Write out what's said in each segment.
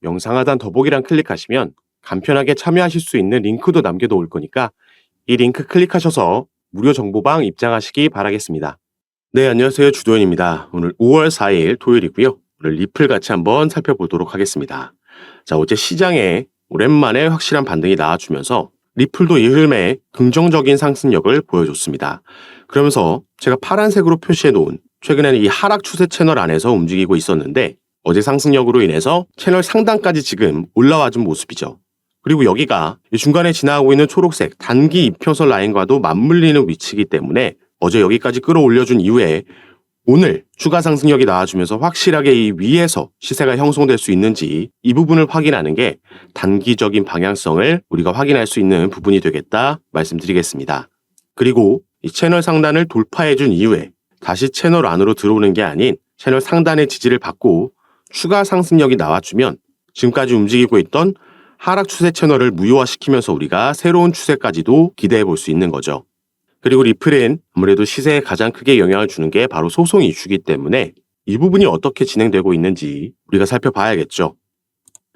영상 하단 더보기란 클릭하시면 간편하게 참여하실 수 있는 링크도 남겨놓을 거니까 이 링크 클릭하셔서 무료 정보방 입장하시기 바라겠습니다. 네, 안녕하세요. 주도현입니다. 오늘 5월 4일 토요일이고요. 오늘 리플 같이 한번 살펴보도록 하겠습니다. 자, 어제 시장에 오랜만에 확실한 반등이 나와주면서 리플도 이 흐름에 긍정적인 상승력을 보여줬습니다. 그러면서 제가 파란색으로 표시해 놓은 최근에는 이 하락 추세 채널 안에서 움직이고 있었는데 어제 상승력으로 인해서 채널 상단까지 지금 올라와준 모습이죠. 그리고 여기가 중간에 지나가고 있는 초록색 단기 이평선 라인과도 맞물리는 위치이기 때문에 어제 여기까지 끌어올려준 이후에 오늘 추가 상승력이 나와주면서 확실하게 이 위에서 시세가 형성될 수 있는지 이 부분을 확인하는 게 단기적인 방향성을 우리가 확인할 수 있는 부분이 되겠다 말씀드리겠습니다. 그리고 이 채널 상단을 돌파해준 이후에 다시 채널 안으로 들어오는 게 아닌 채널 상단의 지지를 받고 추가 상승력이 나와주면 지금까지 움직이고 있던 하락 추세 채널을 무효화시키면서 우리가 새로운 추세까지도 기대해 볼 수 있는 거죠. 그리고 리플은 아무래도 시세에 가장 크게 영향을 주는 게 바로 소송 이슈이기 때문에 이 부분이 어떻게 진행되고 있는지 우리가 살펴봐야겠죠.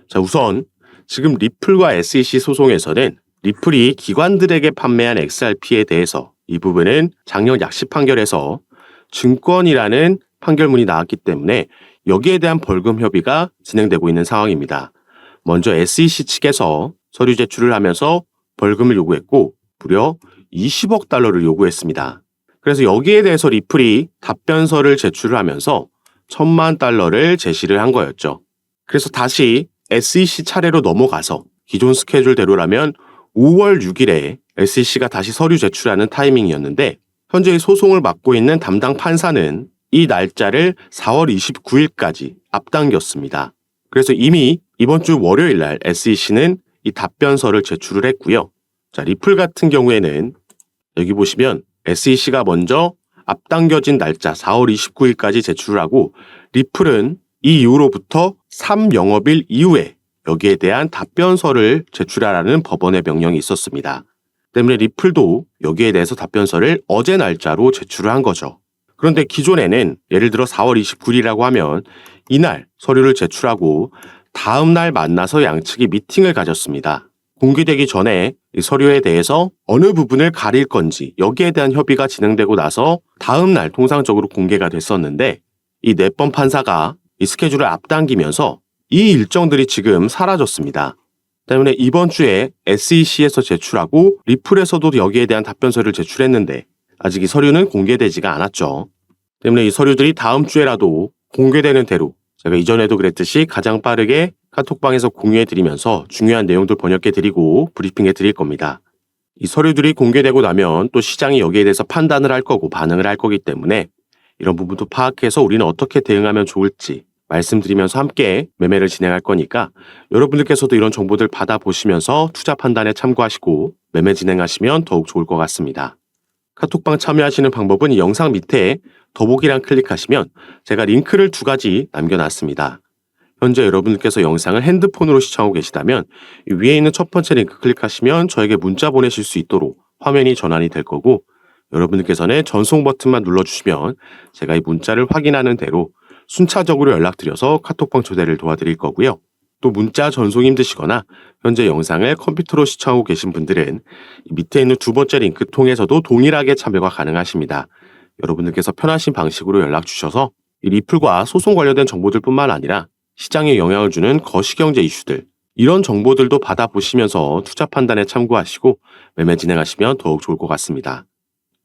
자, 우선 지금 리플과 SEC 소송에서는 리플이 기관들에게 판매한 XRP에 대해서 이 부분은 작년 약식 판결에서 증권이라는 판결문이 나왔기 때문에 여기에 대한 벌금 협의가 진행되고 있는 상황입니다. 먼저 SEC 측에서 서류 제출을 하면서 벌금을 요구했고 무려 20억 달러를 요구했습니다. 그래서 여기에 대해서 리플이 답변서를 제출을 하면서 1,000만 달러를 제시를 한 거였죠. 그래서 다시 SEC 차례로 넘어가서 기존 스케줄대로라면 5월 6일에 SEC가 다시 서류 제출하는 타이밍이었는데 현재 소송을 맡고 있는 담당 판사는 이 날짜를 4월 29일까지 앞당겼습니다. 그래서 이미 이번 주 월요일 날 SEC는 이 답변서를 제출을 했고요. 자, 리플 같은 경우에는 여기 보시면 SEC가 먼저 앞당겨진 날짜 4월 29일까지 제출을 하고 리플은 이 이후로부터 3영업일 이후에 여기에 대한 답변서를 제출하라는 법원의 명령이 있었습니다. 때문에 리플도 여기에 대해서 답변서를 어제 날짜로 제출을 한 거죠. 그런데 기존에는 예를 들어 4월 29일이라고 하면 이날 서류를 제출하고 다음 날 만나서 양측이 미팅을 가졌습니다. 공개되기 전에 이 서류에 대해서 어느 부분을 가릴 건지 여기에 대한 협의가 진행되고 나서 다음 날 통상적으로 공개가 됐었는데 이 4번 판사가 이 스케줄을 앞당기면서 이 일정들이 지금 사라졌습니다. 때문에 이번 주에 SEC에서 제출하고 리플에서도 여기에 대한 답변서를 제출했는데 아직 이 서류는 공개되지가 않았죠. 때문에 이 서류들이 다음 주에라도 공개되는 대로 제가 이전에도 그랬듯이 가장 빠르게 카톡방에서 공유해드리면서 중요한 내용들 번역해드리고 브리핑해드릴 겁니다. 이 서류들이 공개되고 나면 또 시장이 여기에 대해서 판단을 할 거고 반응을 할 거기 때문에 이런 부분도 파악해서 우리는 어떻게 대응하면 좋을지 말씀드리면서 함께 매매를 진행할 거니까 여러분들께서도 이런 정보들 받아보시면서 투자 판단에 참고하시고 매매 진행하시면 더욱 좋을 것 같습니다. 카톡방 참여하시는 방법은 이 영상 밑에 더보기란 클릭하시면 제가 링크를 2가지 남겨놨습니다. 현재 여러분들께서 영상을 핸드폰으로 시청하고 계시다면 위에 있는 첫 번째 링크 클릭하시면 저에게 문자 보내실 수 있도록 화면이 전환이 될 거고 여러분들께서는 전송 버튼만 눌러주시면 제가 이 문자를 확인하는 대로 순차적으로 연락드려서 카톡방 초대를 도와드릴 거고요. 또 문자 전송이 힘드시거나 현재 영상을 컴퓨터로 시청하고 계신 분들은 밑에 있는 2번째 링크 통해서도 동일하게 참여가 가능하십니다. 여러분들께서 편하신 방식으로 연락 주셔서 이 리플과 소송 관련된 정보들뿐만 아니라 시장에 영향을 주는 거시경제 이슈들 이런 정보들도 받아보시면서 투자 판단에 참고하시고 매매 진행하시면 더욱 좋을 것 같습니다.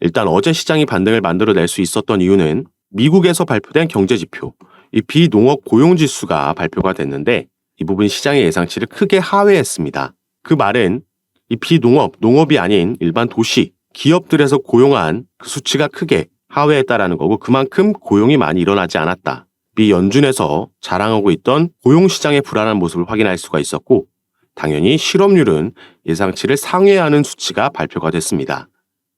일단 어제 시장이 반등을 만들어낼 수 있었던 이유는 미국에서 발표된 경제지표 이 비농업 고용지수가 발표가 됐는데 이 부분 시장의 예상치를 크게 하회했습니다. 그 말은 이 비농업, 농업이 아닌 일반 도시, 기업들에서 고용한 그 수치가 크게 하회했다라는 거고 그만큼 고용이 많이 일어나지 않았다. 미 연준에서 자랑하고 있던 고용시장의 불안한 모습을 확인할 수가 있었고 당연히 실업률은 예상치를 상회하는 수치가 발표가 됐습니다.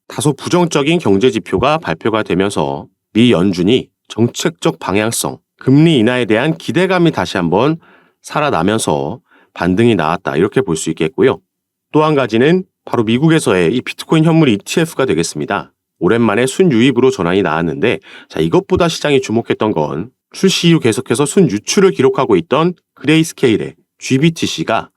다소 부정적인 경제지표가 발표가 되면서 미 연준이 정책적 방향성, 금리 인하에 대한 기대감이 다시 한번 살아나면서 반등이 나왔다 이렇게 볼 수 있겠고요. 또 한 가지는 바로 미국에서의 이 비트코인 현물 ETF가 되겠습니다. 오랜만에 순유입으로 전환이 나왔는데 자 이것보다 시장이 주목했던 건 출시 이후 계속해서 순유출을 기록하고 있던 그레이스케일의 GBTC가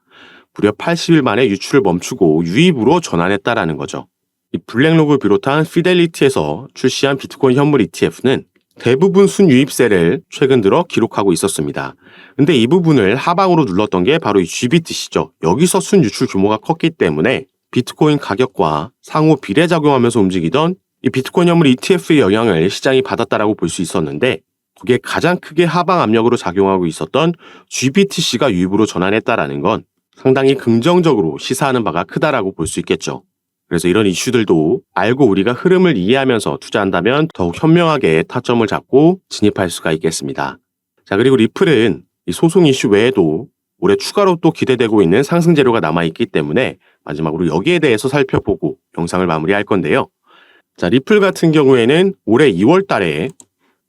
무려 80일 만에 유출을 멈추고 유입으로 전환했다라는 거죠. 이 블랙록을 비롯한 피델리티에서 출시한 비트코인 현물 ETF는 대부분 순유입세를 최근 들어 기록하고 있었습니다. 근데 이 부분을 하방으로 눌렀던 게 바로 이 GBTC죠. 여기서 순유출 규모가 컸기 때문에 비트코인 가격과 상호 비례작용하면서 움직이던 이 비트코인 현물 ETF의 영향을 시장이 받았다라고 볼 수 있었는데, 그게 가장 크게 하방 압력으로 작용하고 있었던 GBTC가 유입으로 전환했다라는 건 상당히 긍정적으로 시사하는 바가 크다라고 볼 수 있겠죠. 그래서 이런 이슈들도 알고 우리가 흐름을 이해하면서 투자한다면 더욱 현명하게 타점을 잡고 진입할 수가 있겠습니다. 자, 그리고 리플은 이 소송 이슈 외에도 올해 추가로 또 기대되고 있는 상승 재료가 남아있기 때문에 마지막으로 여기에 대해서 살펴보고 영상을 마무리할 건데요. 자, 리플 같은 경우에는 올해 2월 달에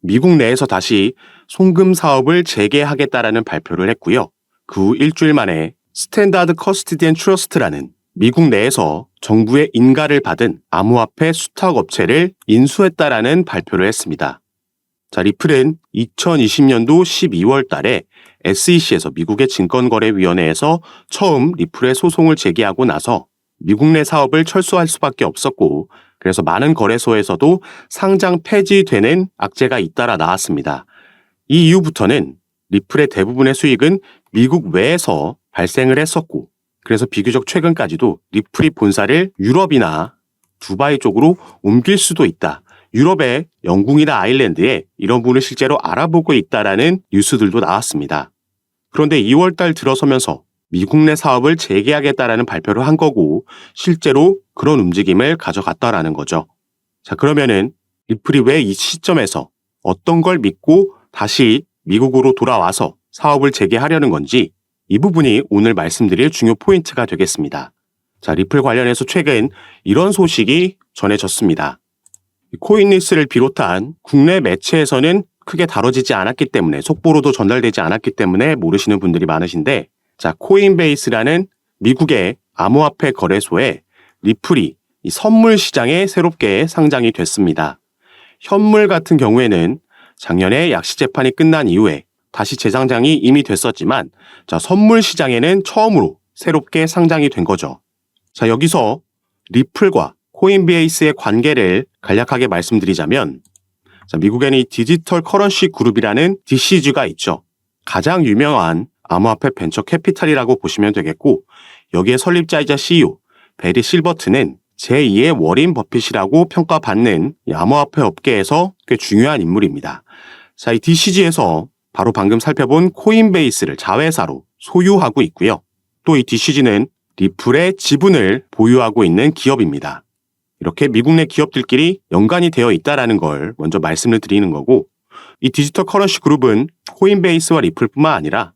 미국 내에서 다시 송금 사업을 재개하겠다라는 발표를 했고요. 그 후 일주일 만에 스탠다드 커스티디언 트러스트라는 미국 내에서 정부의 인가를 받은 암호화폐 수탁 업체를 인수했다라는 발표를 했습니다. 자, 리플은 2020년도 12월 달에 SEC에서 미국의 증권거래위원회에서 처음 리플의 소송을 제기하고 나서 미국 내 사업을 철수할 수밖에 없었고, 그래서 많은 거래소에서도 상장 폐지되는 악재가 잇따라 나왔습니다. 이 이후부터는 리플의 대부분의 수익은 미국 외에서 발생을 했었고, 그래서 비교적 최근까지도 리플이 본사를 유럽이나 두바이 쪽으로 옮길 수도 있다, 유럽의 영국이나 아일랜드에 이런 부분을 실제로 알아보고 있다라는 뉴스들도 나왔습니다. 그런데 2월 달 들어서면서 미국 내 사업을 재개하겠다라는 발표를 한 거고, 실제로 그런 움직임을 가져갔다라는 거죠. 자, 그러면은 리플이 왜 이 시점에서 어떤 걸 믿고 다시 미국으로 돌아와서 사업을 재개하려는 건지, 이 부분이 오늘 말씀드릴 중요 포인트가 되겠습니다. 자, 리플 관련해서 최근 이런 소식이 전해졌습니다. 코인리스를 비롯한 국내 매체에서는 크게 다뤄지지 않았기 때문에, 속보로도 전달되지 않았기 때문에 모르시는 분들이 많으신데, 자, 코인베이스라는 미국의 암호화폐 거래소에 리플이 이 선물 시장에 새롭게 상장이 됐습니다. 현물 같은 경우에는 작년에 약식 재판이 끝난 이후에 다시 재상장이 이미 됐었지만, 자, 선물 시장에는 처음으로 새롭게 상장이 된 거죠. 자, 여기서 리플과 코인베이스의 관계를 간략하게 말씀드리자면, 자, 미국에는 이 디지털 커런시 그룹이라는 DCG가 있죠. 가장 유명한 암호화폐 벤처 캐피탈이라고 보시면 되겠고, 여기에 설립자이자 CEO 베리 실버트는 제2의 워린 버핏이라고 평가받는 이 암호화폐 업계에서 꽤 중요한 인물입니다. 자, 이 DCG에서 바로 방금 살펴본 코인베이스를 자회사로 소유하고 있고요. 또 이 DCG는 리플의 지분을 보유하고 있는 기업입니다. 이렇게 미국 내 기업들끼리 연관이 되어 있다는 걸 먼저 말씀을 드리는 거고, 이 디지털 커런시 그룹은 코인베이스와 리플뿐만 아니라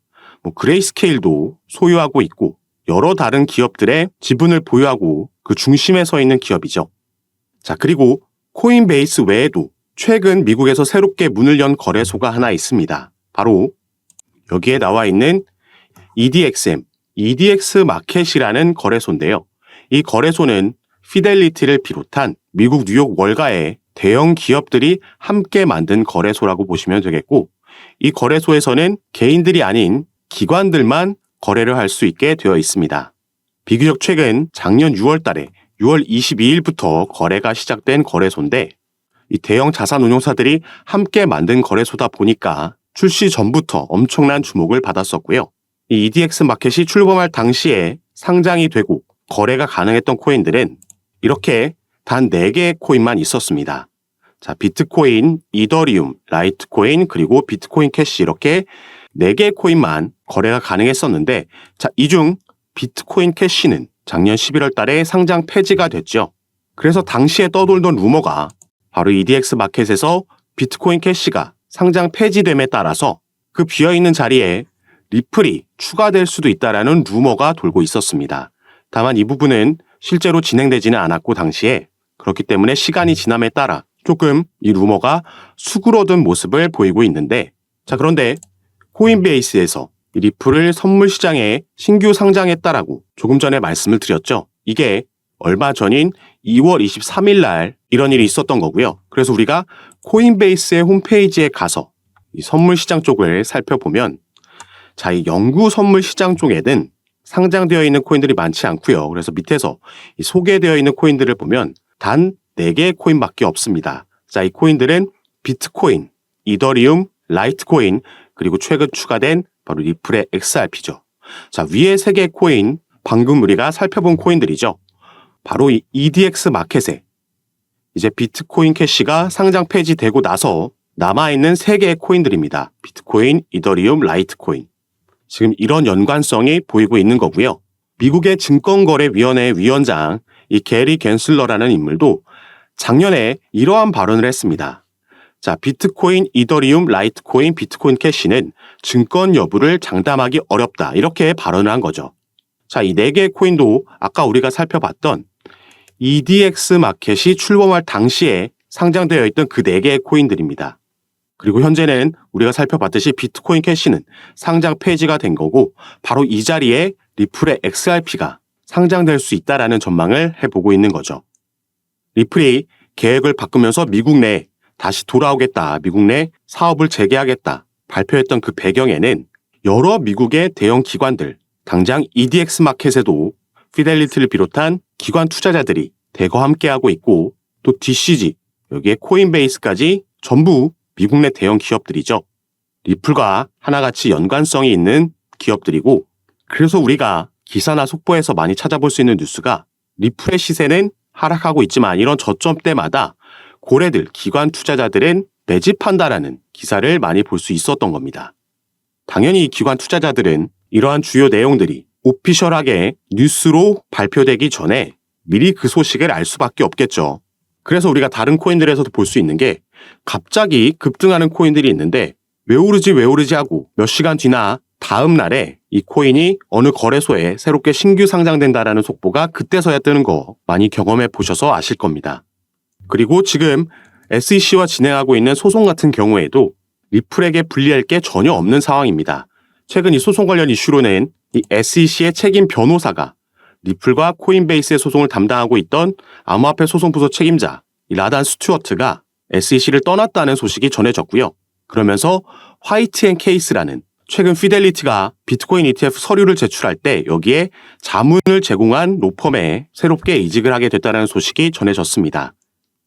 그레이스케일도 소유하고 있고, 여러 다른 기업들의 지분을 보유하고 그 중심에 서 있는 기업이죠. 자, 그리고 코인베이스 외에도 최근 미국에서 새롭게 문을 연 거래소가 하나 있습니다. 바로 여기에 나와 있는 EDXM, EDX 마켓이라는 거래소인데요. 이 거래소는 피델리티를 비롯한 미국 뉴욕 월가의 대형 기업들이 함께 만든 거래소라고 보시면 되겠고, 이 거래소에서는 개인들이 아닌 기관들만 거래를 할 수 있게 되어 있습니다. 비교적 최근 작년 6월 달에 6월 22일부터 거래가 시작된 거래소인데, 이 대형 자산운용사들이 함께 만든 거래소다 보니까 출시 전부터 엄청난 주목을 받았었고요. 이 EDX 마켓이 출범할 당시에 상장이 되고 거래가 가능했던 코인들은 이렇게 단 4개의 코인만 있었습니다. 자, 비트코인, 이더리움, 라이트코인, 그리고 비트코인 캐시, 이렇게 4개의 코인만 거래가 가능했었는데, 자, 이 중 비트코인 캐시는 작년 11월 달에 상장 폐지가 됐죠. 그래서 당시에 떠돌던 루머가 바로 EDX 마켓에서 비트코인 캐시가 상장 폐지됨에 따라서 그 비어있는 자리에 리플이 추가될 수도 있다라는 루머가 돌고 있었습니다. 다만 이 부분은 실제로 진행되지는 않았고, 당시에 그렇기 때문에 시간이 지남에 따라 조금 이 루머가 수그러든 모습을 보이고 있는데, 자, 그런데 코인베이스에서 이 리플을 선물 시장에 신규 상장했다라고 조금 전에 말씀을 드렸죠. 이게 얼마 전인 2월 23일 날 이런 일이 있었던 거고요. 그래서 우리가 코인베이스의 홈페이지에 가서 이 선물 시장 쪽을 살펴보면, 자, 이 영구 선물 시장 쪽에는 상장되어 있는 코인들이 많지 않고요. 그래서 밑에서 이 소개되어 있는 코인들을 보면 단 4개의 코인밖에 없습니다. 자, 이 코인들은 비트코인, 이더리움, 라이트코인, 그리고 최근 추가된 바로 리플의 XRP죠. 자, 위에 3개의 코인, 방금 우리가 살펴본 코인들이죠. 바로 이 EDX 마켓에 이제 비트코인 캐시가 상장 폐지되고 나서 남아있는 3개의 코인들입니다. 비트코인, 이더리움, 라이트코인. 지금 이런 연관성이 보이고 있는 거고요. 미국의 증권거래위원회 위원장 이 게리 갠슬러라는 인물도 작년에 이러한 발언을 했습니다. 자, 비트코인, 이더리움, 라이트코인, 비트코인 캐시는 증권 여부를 장담하기 어렵다. 이렇게 발언을 한 거죠. 자, 이 4개의 코인도 아까 우리가 살펴봤던 EDX 마켓이 출범할 당시에 상장되어 있던 그 4개의 코인들입니다. 그리고 현재는 우리가 살펴봤듯이 비트코인 캐시는 상장 폐지가 된 거고 바로 이 자리에 리플의 XRP가 상장될 수 있다라는 전망을 해보고 있는 거죠. 리플이 계획을 바꾸면서 미국 내 다시 돌아오겠다, 미국 내 사업을 재개하겠다 발표했던 그 배경에는 여러 미국의 대형 기관들, 당장 EDX 마켓에도 피델리티를 비롯한 기관 투자자들이 대거 함께하고 있고 또 DCG, 여기에 코인베이스까지 전부 미국 내 대형 기업들이죠. 리플과 하나같이 연관성이 있는 기업들이고 그래서 우리가 기사나 속보에서 많이 찾아볼 수 있는 뉴스가 리플의 시세는 하락하고 있지만 이런 저점대마다 고래들, 기관 투자자들은 매집한다라는 기사를 많이 볼 수 있었던 겁니다. 당연히 이 기관 투자자들은 이러한 주요 내용들이 오피셜하게 뉴스로 발표되기 전에 미리 그 소식을 알 수밖에 없겠죠. 그래서 우리가 다른 코인들에서도 볼 수 있는 게 갑자기 급등하는 코인들이 있는데 왜 오르지 하고 몇 시간 뒤나 다음 날에 이 코인이 어느 거래소에 새롭게 신규 상장된다라는 속보가 그때서야 뜨는 거 많이 경험해 보셔서 아실 겁니다. 그리고 지금 SEC와 진행하고 있는 소송 같은 경우에도 리플에게 불리할 게 전혀 없는 상황입니다. 최근 이 소송 관련 이슈로는 이 SEC의 책임 변호사가 리플과 코인베이스의 소송을 담당하고 있던 암호화폐 소송부서 책임자 이 라단 스튜어트가 SEC를 떠났다는 소식이 전해졌고요. 그러면서 화이트 앤 케이스라는 최근 피델리티가 비트코인 ETF 서류를 제출할 때 여기에 자문을 제공한 로펌에 새롭게 이직을 하게 됐다는 소식이 전해졌습니다.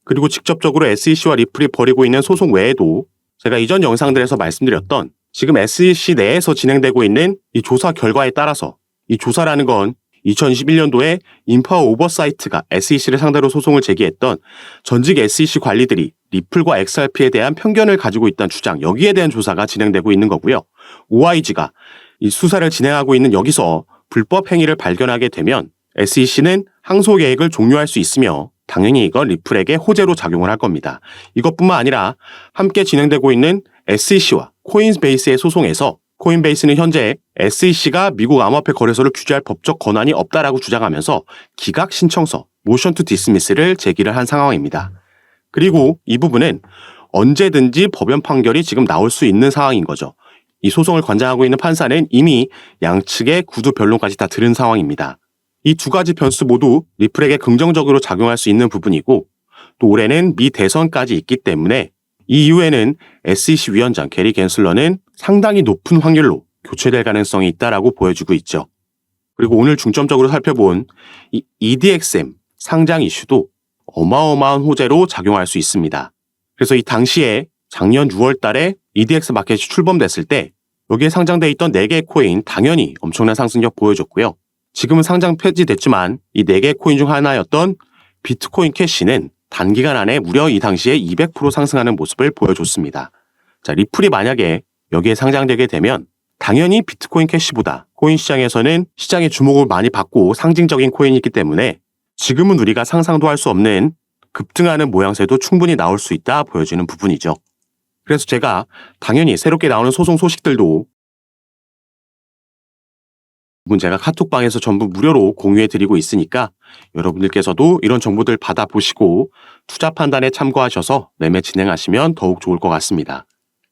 그리고 직접적으로 SEC와 리플이 벌이고 있는 소송 외에도 제가 이전 영상들에서 말씀드렸던 지금 SEC 내에서 진행되고 있는 이 조사 결과에 따라서 이 조사라는 건 2021년도에 인파워 오버사이트가 SEC를 상대로 소송을 제기했던 전직 SEC 관리들이 리플과 XRP에 대한 편견을 가지고 있다는 주장, 여기에 대한 조사가 진행되고 있는 거고요. OIG가 이 수사를 진행하고 있는 여기서 불법 행위를 발견하게 되면 SEC는 항소 계획을 종료할 수 있으며 당연히 이건 리플에게 호재로 작용을 할 겁니다. 이것뿐만 아니라 함께 진행되고 있는 SEC와 코인베이스의 소송에서 코인베이스는 현재 SEC가 미국 암호화폐 거래소를 규제할 법적 권한이 없다라고 주장하면서 기각 신청서 모션 투 디스미스를 제기를 한 상황입니다. 그리고 이 부분은 언제든지 법원 판결이 지금 나올 수 있는 상황인 거죠. 이 소송을 관장하고 있는 판사는 이미 양측의 구두 변론까지 다 들은 상황입니다. 이 두 가지 변수 모두 리플에게 긍정적으로 작용할 수 있는 부분이고 또 올해는 미 대선까지 있기 때문에 이 이후에는 SEC 위원장 게리 갠슬러는 상당히 높은 확률로 교체될 가능성이 있다라고 보여주고 있죠. 그리고 오늘 중점적으로 살펴본 이 EDXM 상장 이슈도 어마어마한 호재로 작용할 수 있습니다. 그래서 이 당시에 작년 6월 달에 EDX 마켓이 출범됐을 때 여기에 상장돼 있던 4개의 코인 당연히 엄청난 상승력 보여줬고요. 지금은 상장 폐지됐지만 이 4개의 코인 중 하나였던 비트코인 캐시는 단기간 안에 무려 이 당시에 200% 상승하는 모습을 보여줬습니다. 자, 리플이 만약에 여기에 상장되게 되면 당연히 비트코인 캐시보다 코인 시장에서는 시장의 주목을 많이 받고 상징적인 코인이기 때문에 지금은 우리가 상상도 할 수 없는 급등하는 모양새도 충분히 나올 수 있다 보여지는 부분이죠. 그래서 제가 당연히 새롭게 나오는 소송 소식들도 제가 카톡방에서 전부 무료로 공유해드리고 있으니까 여러분들께서도 이런 정보들 받아보시고 투자 판단에 참고하셔서 매매 진행하시면 더욱 좋을 것 같습니다.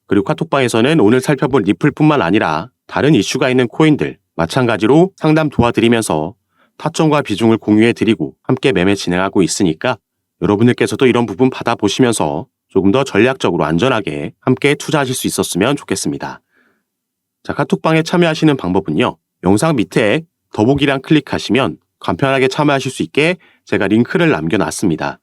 그리고 카톡방에서는 오늘 살펴본 리플뿐만 아니라 다른 이슈가 있는 코인들 마찬가지로 상담 도와드리면서 타점과 비중을 공유해드리고 함께 매매 진행하고 있으니까 여러분들께서도 이런 부분 받아보시면서 조금 더 전략적으로 안전하게 함께 투자하실 수 있었으면 좋겠습니다. 자, 카톡방에 참여하시는 방법은요. 영상 밑에 더보기란 클릭하시면 간편하게 참여하실 수 있게 제가 링크를 남겨놨습니다.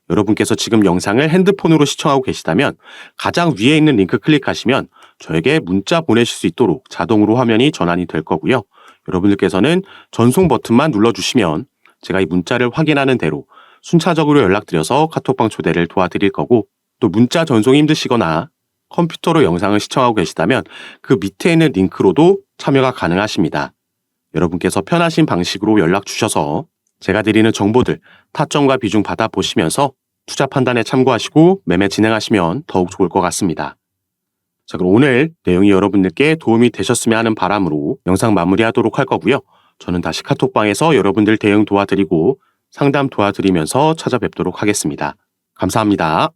여러분께서 지금 영상을 핸드폰으로 시청하고 계시다면 가장 위에 있는 링크 클릭하시면 저에게 문자 보내실 수 있도록 자동으로 화면이 전환이 될 거고요. 여러분들께서는 전송 버튼만 눌러주시면 제가 이 문자를 확인하는 대로 순차적으로 연락드려서 카톡방 초대를 도와드릴 거고, 또 문자 전송이 힘드시거나 컴퓨터로 영상을 시청하고 계시다면 그 밑에 있는 링크로도 참여가 가능하십니다. 여러분께서 편하신 방식으로 연락 주셔서 제가 드리는 정보들 타점과 비중 받아보시면서 투자 판단에 참고하시고 매매 진행하시면 더욱 좋을 것 같습니다. 자, 그럼 오늘 내용이 여러분들께 도움이 되셨으면 하는 바람으로 영상 마무리하도록 할 거고요. 저는 다시 카톡방에서 여러분들 대응 도와드리고 상담 도와드리면서 찾아뵙도록 하겠습니다. 감사합니다.